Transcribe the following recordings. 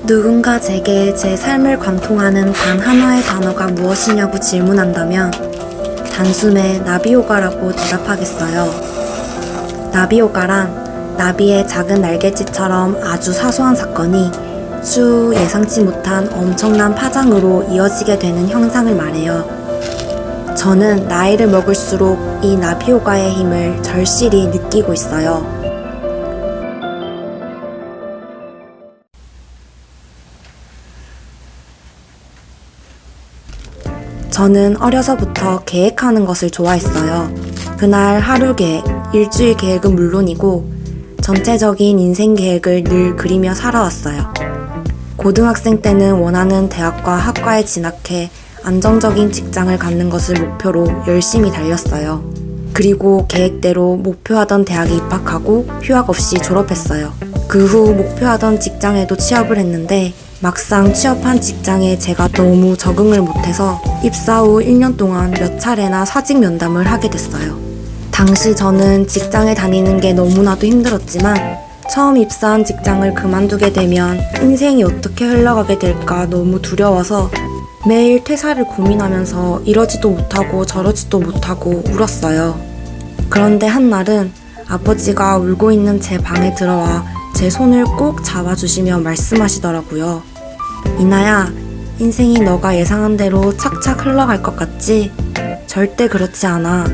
누군가 제게 제 삶을 관통하는 단 하나의 단어가 무엇이냐고 질문한다면 단숨에 나비효과라고 대답하겠어요. 나비효과란 나비의 작은 날갯짓처럼 아주 사소한 사건이 추후 예상치 못한 엄청난 파장으로 이어지게 되는 현상을 말해요. 저는 나이를 먹을수록 이 나비효과의 힘을 절실히 느끼고 있어요. 저는 어려서부터 계획하는 것을 좋아했어요. 그날 하루 계획, 일주일 계획은 물론이고 전체적인 인생 계획을 늘 그리며 살아왔어요. 고등학생 때는 원하는 대학과 학과에 진학해 안정적인 직장을 갖는 것을 목표로 열심히 달렸어요. 그리고 계획대로 목표하던 대학에 입학하고 휴학 없이 졸업했어요. 그 후 목표하던 직장에도 취업을 했는데 막상 취업한 직장에 제가 너무 적응을 못해서 입사 후 1년 동안 몇 차례나 사직 면담을 하게 됐어요. 당시 저는 직장에 다니는 게 너무나도 힘들었지만 처음 입사한 직장을 그만두게 되면 인생이 어떻게 흘러가게 될까 너무 두려워서 매일 퇴사를 고민하면서 이러지도 못하고 저러지도 못하고 울었어요. 그런데 한날은 아버지가 울고 있는 제 방에 들어와 제 손을 꼭 잡아주시며 말씀하시더라고요. 이나야, 인생이 너가 예상한 대로 착착 흘러갈 것 같지? 절대 그렇지 않아.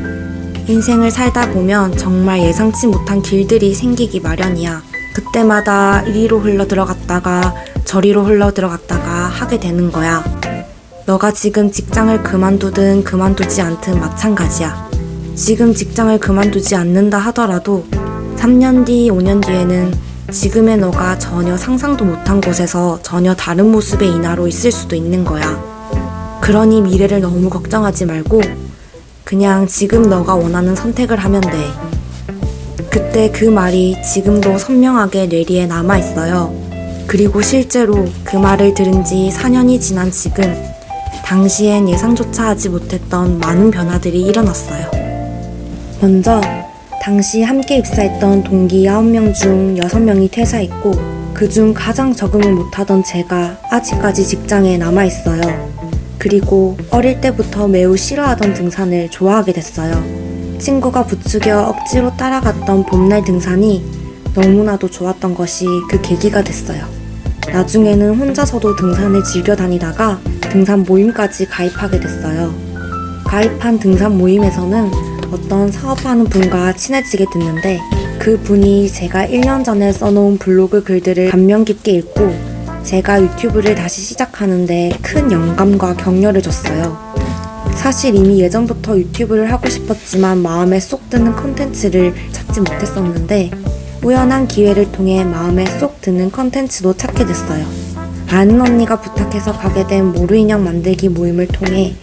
인생을 살다 보면 정말 예상치 못한 길들이 생기기 마련이야. 그때마다 이리로 흘러 들어갔다가 저리로 흘러 들어갔다가 하게 되는 거야. 너가 지금 직장을 그만두든 그만두지 않든 마찬가지야. 지금 직장을 그만두지 않는다 하더라도 3년 뒤, 5년 뒤에는 지금의 너가 전혀 상상도 못한 곳에서 전혀 다른 모습의 이나로 있을 수도 있는 거야. 그러니 미래를 너무 걱정하지 말고 그냥 지금 너가 원하는 선택을 하면 돼. 그때 그 말이 지금도 선명하게 뇌리에 남아있어요. 그리고 실제로 그 말을 들은 지 4년이 지난 지금 당시엔 예상조차 하지 못했던 많은 변화들이 일어났어요. 먼저 당시 함께 입사했던 동기 9명 중 6명이 퇴사했고 그중 가장 적응을 못하던 제가 아직까지 직장에 남아있어요. 그리고 어릴 때부터 매우 싫어하던 등산을 좋아하게 됐어요. 친구가 부추겨 억지로 따라갔던 봄날 등산이 너무나도 좋았던 것이 그 계기가 됐어요. 나중에는 혼자서도 등산을 즐겨 다니다가 등산 모임까지 가입하게 됐어요. 가입한 등산 모임에서는 어떤 사업하는 분과 친해지게 됐는데 그 분이 제가 1년 전에 써놓은 블로그 글들을 감명 깊게 읽고 제가 유튜브를 다시 시작하는데 큰 영감과 격려를 줬어요. 사실 이미 예전부터 유튜브를 하고 싶었지만 마음에 쏙 드는 컨텐츠를 찾지 못했었는데 우연한 기회를 통해 마음에 쏙 드는 컨텐츠도 찾게 됐어요. 아는 언니가 부탁해서 가게 된 모루인형 만들기 모임을 통해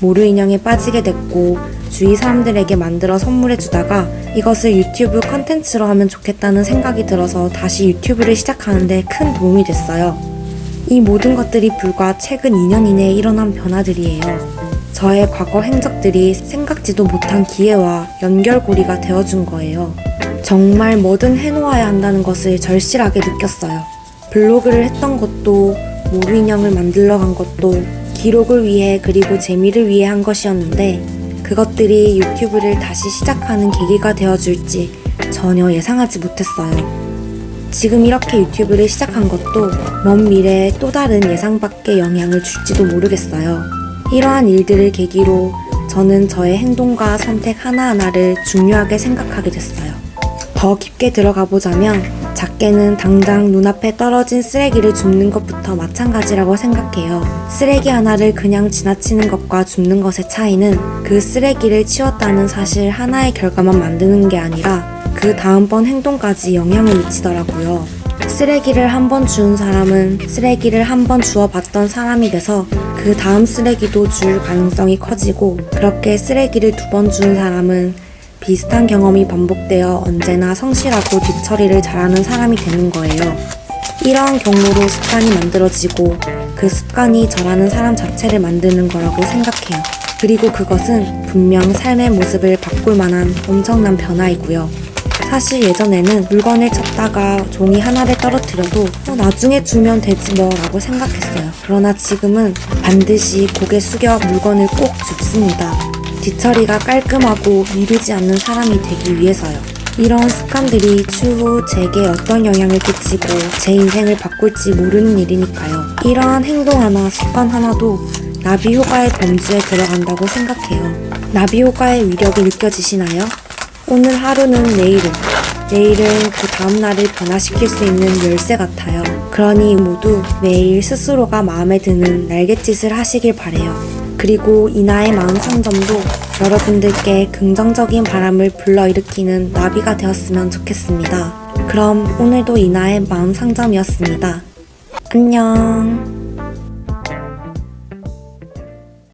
모루인형에 빠지게 됐고 주위 사람들에게 만들어 선물해주다가 이것을 유튜브 컨텐츠로 하면 좋겠다는 생각이 들어서 다시 유튜브를 시작하는데 큰 도움이 됐어요. 이 모든 것들이 불과 최근 2년 이내에 일어난 변화들이에요. 저의 과거 행적들이 생각지도 못한 기회와 연결고리가 되어준 거예요. 정말 뭐든 해놓아야 한다는 것을 절실하게 느꼈어요. 블로그를 했던 것도 모루인형을 만들러 간 것도 기록을 위해 그리고 재미를 위해 한 것이었는데 그것들이 유튜브를 다시 시작하는 계기가 되어줄지 전혀 예상하지 못했어요. 지금 이렇게 유튜브를 시작한 것도 먼 미래에 또 다른 예상 밖의 영향을 줄지도 모르겠어요. 이러한 일들을 계기로 저는 저의 행동과 선택 하나하나를 중요하게 생각하게 됐어요. 더 깊게 들어가 보자면 작게는 당장 눈앞에 떨어진 쓰레기를 줍는 것부터 마찬가지라고 생각해요. 쓰레기 하나를 그냥 지나치는 것과 줍는 것의 차이는 그 쓰레기를 치웠다는 사실 하나의 결과만 만드는 게 아니라 그 다음번 행동까지 영향을 미치더라고요. 쓰레기를 한 번 주운 사람은 쓰레기를 한 번 주워봤던 사람이 돼서 그 다음 쓰레기도 줄 가능성이 커지고 그렇게 쓰레기를 2번 주운 사람은 비슷한 경험이 반복되어 언제나 성실하고 뒤처리를 잘하는 사람이 되는 거예요. 이러한 경로로 습관이 만들어지고 그 습관이 저라는 사람 자체를 만드는 거라고 생각해요. 그리고 그것은 분명 삶의 모습을 바꿀 만한 엄청난 변화이고요. 사실 예전에는 물건을 찾다가 종이 하나를 떨어뜨려도 나중에 주면 되지 뭐 라고 생각했어요. 그러나 지금은 반드시 고개 숙여 물건을 꼭 줍습니다. 뒤처리가 깔끔하고 미루지 않는 사람이 되기 위해서요. 이런 습관들이 추후 제게 어떤 영향을 끼치고 제 인생을 바꿀지 모르는 일이니까요. 이러한 행동 하나, 습관 하나도 나비 효과의 범주에 들어간다고 생각해요. 나비 효과의 위력이 느껴지시나요? 오늘 하루는 내일은 그 다음날을 변화시킬 수 있는 열쇠 같아요. 그러니 모두 매일 스스로가 마음에 드는 날갯짓을 하시길 바래요. 그리고 이나의 마음 상점도 여러분들께 긍정적인 바람을 불러일으키는 나비가 되었으면 좋겠습니다. 그럼 오늘도 이나의 마음 상점이었습니다. 안녕.